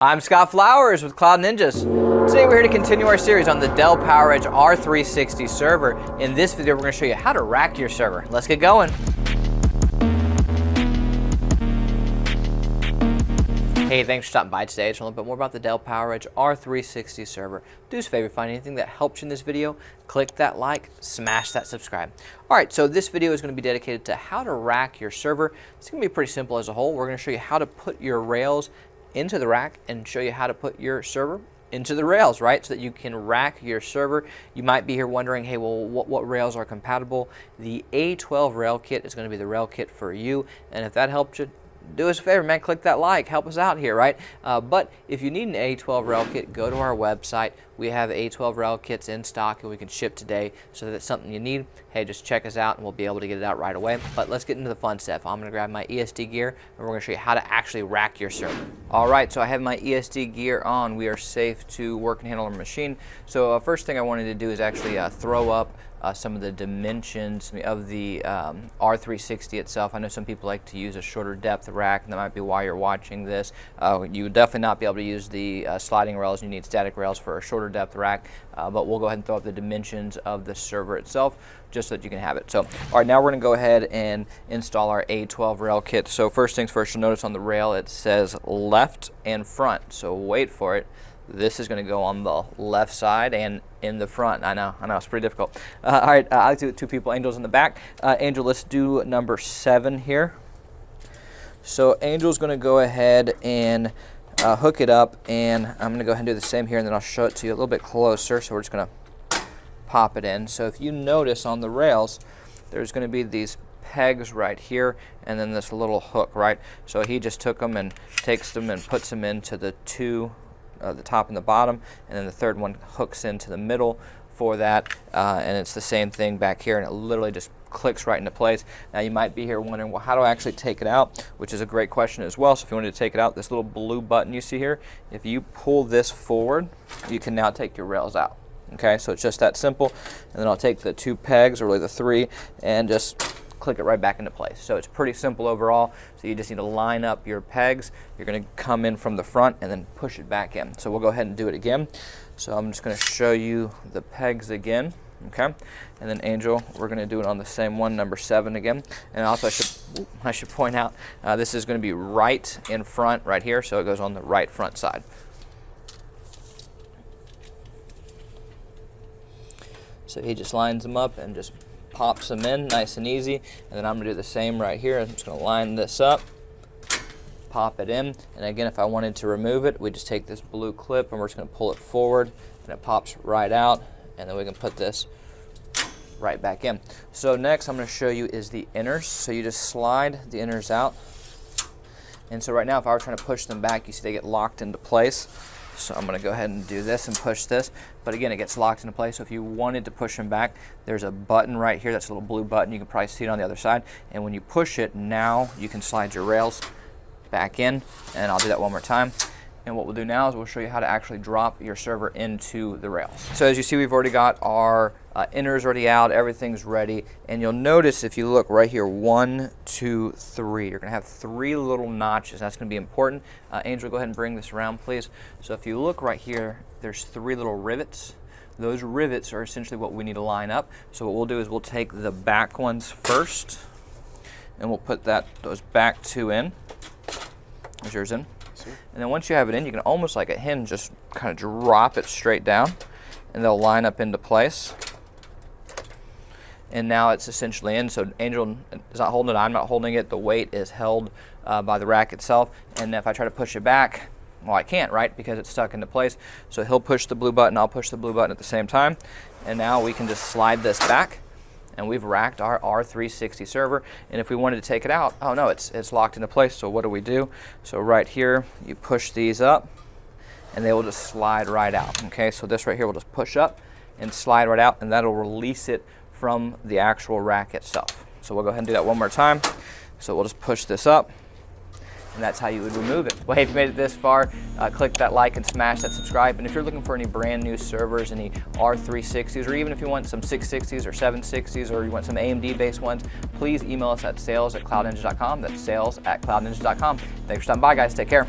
I'm Scott Flowers with Cloud Ninjas. Today we're here to continue our series on the Dell PowerEdge R360 server. In this video we're going to show you how to rack your server. Let's get going. Hey, thanks for stopping by today to learn a little bit more about the Dell PowerEdge R360 server. Do us a favor, find anything that helps you in this video, click that like, smash that subscribe. Alright, so this video is going to be dedicated to how to rack your server. It's going to be pretty simple as a whole. We're going to show you how to put your rails into the rack and show you how to put your server into the rails, right? So that you can rack your server. You might be here wondering, hey, well, what rails are compatible? The A12 rail kit is going to be the rail kit for you, and if that helps you, do us a favor, man, click that like, help us out here, right? But if you need an A12 rail kit, go to our website. We have A12 rail kits in stock and we can ship today, so that it's something you need. Hey, just check us out and we'll be able to get it out right away. But let's get into the fun stuff. I'm gonna grab my ESD gear and we're gonna show you how to actually rack your server. All right, so I have my ESD gear on. We are safe to work and handle our machine. So first thing I wanted to do is actually throw up some of the dimensions of the R360 itself. I know some people like to use a shorter depth rack, and that might be why you're watching this. You would definitely not be able to use the sliding rails. You need static rails for a shorter depth rack, but we'll go ahead and throw up the dimensions of the server itself just so that you can have it. So, all right, now we're gonna go ahead and install our A12 rail kit. So first things first, you'll notice on the rail it says left and front, so wait for it. This is going to go on the left side and in the front. I know, it's pretty difficult. All right, I like to do it with two people. Angel's in the back. Angel, let's do number 7 here. So Angel's going to go ahead and hook it up, and I'm going to go ahead and do the same here, and then I'll show it to you a little bit closer. So we're just going to pop it in. So if you notice on the rails, there's going to be these pegs right here, and then this little hook, right? So he just took them and takes them and puts them into the two, the top and the bottom, and then the third one hooks into the middle for that, and it's the same thing back here, and it literally just clicks right into place. Now you might be here wondering, well, how do I actually take it out? Which is a great question as well. So if you wanted to take it out, this little blue button you see here, if you pull this forward, you can now take your rails out. Okay, so it's just that simple. And then I'll take the 2 pegs, or really the 3, and just click it right back into place. So it's pretty simple overall. So you just need to line up your pegs. You're going to come in from the front and then push it back in. So we'll go ahead and do it again. So I'm just going to show you the pegs again. Okay, and then Angel, we're going to do it on the same one, number 7 again. And also I should point out, this is going to be right in front right here, so it goes on the right front side. So he just lines them up and just pops them in nice and easy, and then I'm going to do the same right here. I'm just going to line this up, pop it in, and again, if I wanted to remove it, we just take this blue clip and we're just going to pull it forward, and it pops right out, and then we can put this right back in. So next I'm going to show you is the inners. So you just slide the inners out, and so right now if I were trying to push them back, you see they get locked into place. So I'm going to go ahead and do this and push this, but again, it gets locked into place. So if you wanted to push them back, there's a button right here. That's a little blue button. You can probably see it on the other side. And when you push it, now you can slide your rails back in. And I'll do that one more time. And what we'll do now is we'll show you how to actually drop your server into the rails. So as you see, we've already got our inners already out, everything's ready, and you'll notice if you look right here, 1, 2, 3, you're going to have 3 little notches. That's going to be important. Angel, go ahead and bring this around, please. So if you look right here, there's 3 little rivets. Those rivets are essentially what we need to line up. So what we'll do is we'll take the back ones first, and we'll put those back 2 in. Is yours in? And then once you have it in, you can almost like a hinge, just kind of drop it straight down, and they'll line up into place. And now it's essentially in. So Angel is not holding it, I'm not holding it. The weight is held by the rack itself. And if I try to push it back, well, I can't, right? Because it's stuck into place. So he'll push the blue button, I'll push the blue button at the same time. And now we can just slide this back, and we've racked our R360 server. And if we wanted to take it out, oh no, it's locked into place. So what do? So right here, you push these up, and they will just slide right out. Okay, so this right here will just push up and slide right out, and that'll release it from the actual rack itself. So we'll go ahead and do that one more time. So we'll just push this up, and that's how you would remove it. Well, hey, if you made it this far, click that like and smash that subscribe. And if you're looking for any brand new servers, any R360s, or even if you want some 660s or 760s, or you want some AMD based ones, please email us at sales@cloudninja.com. That's sales@cloudninja.com. Thanks for stopping by, guys. Take care.